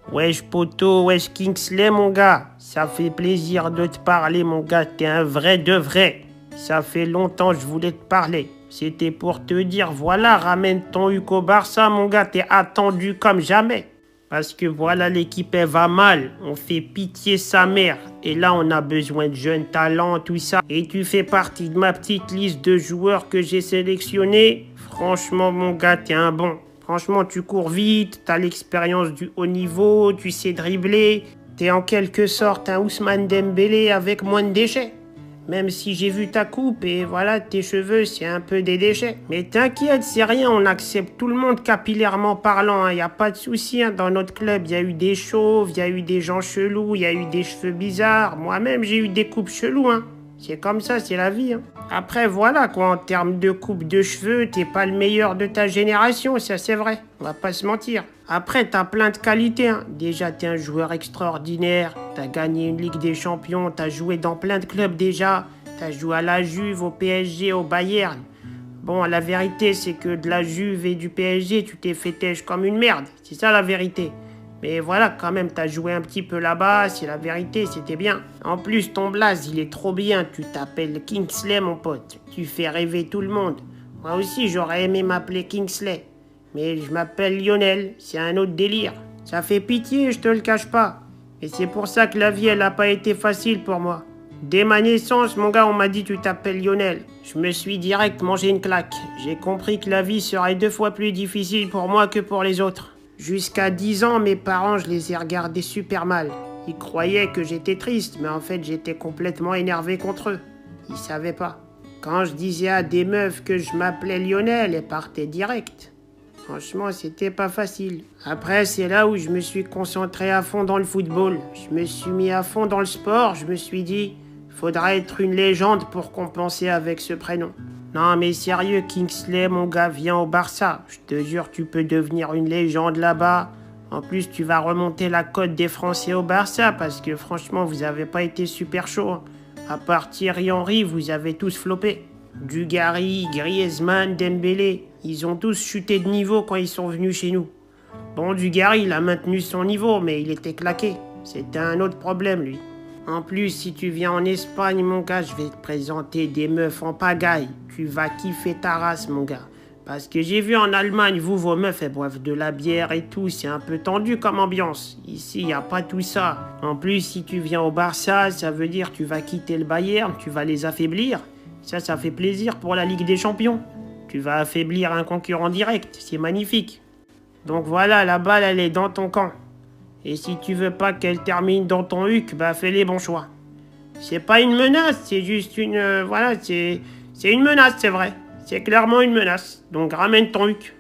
Wesh poto, wesh Kingsley mon gars, ça fait plaisir de te parler mon gars, t'es un vrai de vrai. Ça fait longtemps que je voulais te parler. C'était pour te dire, voilà, ramène ton Hugo au Barça mon gars, t'es attendu comme jamais. Parce que voilà, l'équipe elle va mal, on fait pitié sa mère. Et là on a besoin de jeunes talents, tout ça. Et tu fais partie de ma petite liste de joueurs que j'ai sélectionnés. Franchement mon gars, t'es un bon. Franchement, tu cours vite, t'as l'expérience du haut niveau, tu sais dribbler. T'es en quelque sorte un Ousmane Dembélé avec moins de déchets. Même si j'ai vu ta coupe et voilà, tes cheveux, c'est un peu des déchets. Mais t'inquiète, c'est rien, on accepte tout le monde capillairement parlant, hein, y a pas de souci. Hein, dans notre club, il y a eu des chauves, il y a eu des gens chelous, il y a eu des cheveux bizarres. Moi-même, j'ai eu des coupes cheloues, hein. C'est comme ça, c'est la vie. Hein. Après, voilà quoi, en termes de coupe de cheveux, t'es pas le meilleur de ta génération, ça c'est vrai. On va pas se mentir. Après, t'as plein de qualités. Hein. Déjà, t'es un joueur extraordinaire. T'as gagné une Ligue des Champions. T'as joué dans plein de clubs déjà. T'as joué à la Juve, au PSG, au Bayern. Bon, la vérité, c'est que de la Juve et du PSG, tu t'es fait têche comme une merde. C'est ça la vérité. Mais voilà, quand même, t'as joué un petit peu là-bas, c'est la vérité, c'était bien. En plus, ton blaze, il est trop bien, tu t'appelles Kingsley, mon pote. Tu fais rêver tout le monde. Moi aussi, j'aurais aimé m'appeler Kingsley. Mais je m'appelle Lionel, c'est un autre délire. Ça fait pitié, je te le cache pas. Et c'est pour ça que la vie, elle a pas été facile pour moi. Dès ma naissance, mon gars, on m'a dit tu t'appelles Lionel. Je me suis direct mangé une claque. J'ai compris que la vie serait 2 fois plus difficile pour moi que pour les autres. Jusqu'à 10 ans, mes parents, je les ai regardés super mal. Ils croyaient que j'étais triste, mais en fait, j'étais complètement énervé contre eux. Ils savaient pas. Quand je disais à des meufs que je m'appelais Lionel, elles partaient direct. Franchement, c'était pas facile. Après, c'est là où je me suis concentré à fond dans le football. Je me suis mis à fond dans le sport. Je me suis dit, faudra être une légende pour compenser avec ce prénom. Non mais sérieux, Kingsley, mon gars, viens au Barça. Je te jure, tu peux devenir une légende là-bas. En plus, tu vas remonter la cote des Français au Barça parce que franchement, vous avez pas été super chaud. Hein. À part Thierry Henry, vous avez tous floppé. Dugarry, Griezmann, Dembélé, ils ont tous chuté de niveau quand ils sont venus chez nous. Bon, Dugarry, il a maintenu son niveau, mais il était claqué. C'était un autre problème, lui. En plus, si tu viens en Espagne, mon gars, je vais te présenter des meufs en pagaille. Tu vas kiffer ta race, mon gars. Parce que j'ai vu en Allemagne, vos meufs, elles boivent de la bière et tout. C'est un peu tendu comme ambiance. Ici, il n'y a pas tout ça. En plus, si tu viens au Barça, ça veut dire que tu vas quitter le Bayern, tu vas les affaiblir. Ça fait plaisir pour la Ligue des Champions. Tu vas affaiblir un concurrent direct. C'est magnifique. Donc voilà, la balle, elle est dans ton camp. Et si tu veux pas qu'elle termine dans ton huc, bah fais les bons choix. C'est pas une menace, c'est juste une... voilà, c'est une menace, c'est vrai. C'est clairement une menace. Donc ramène ton huc.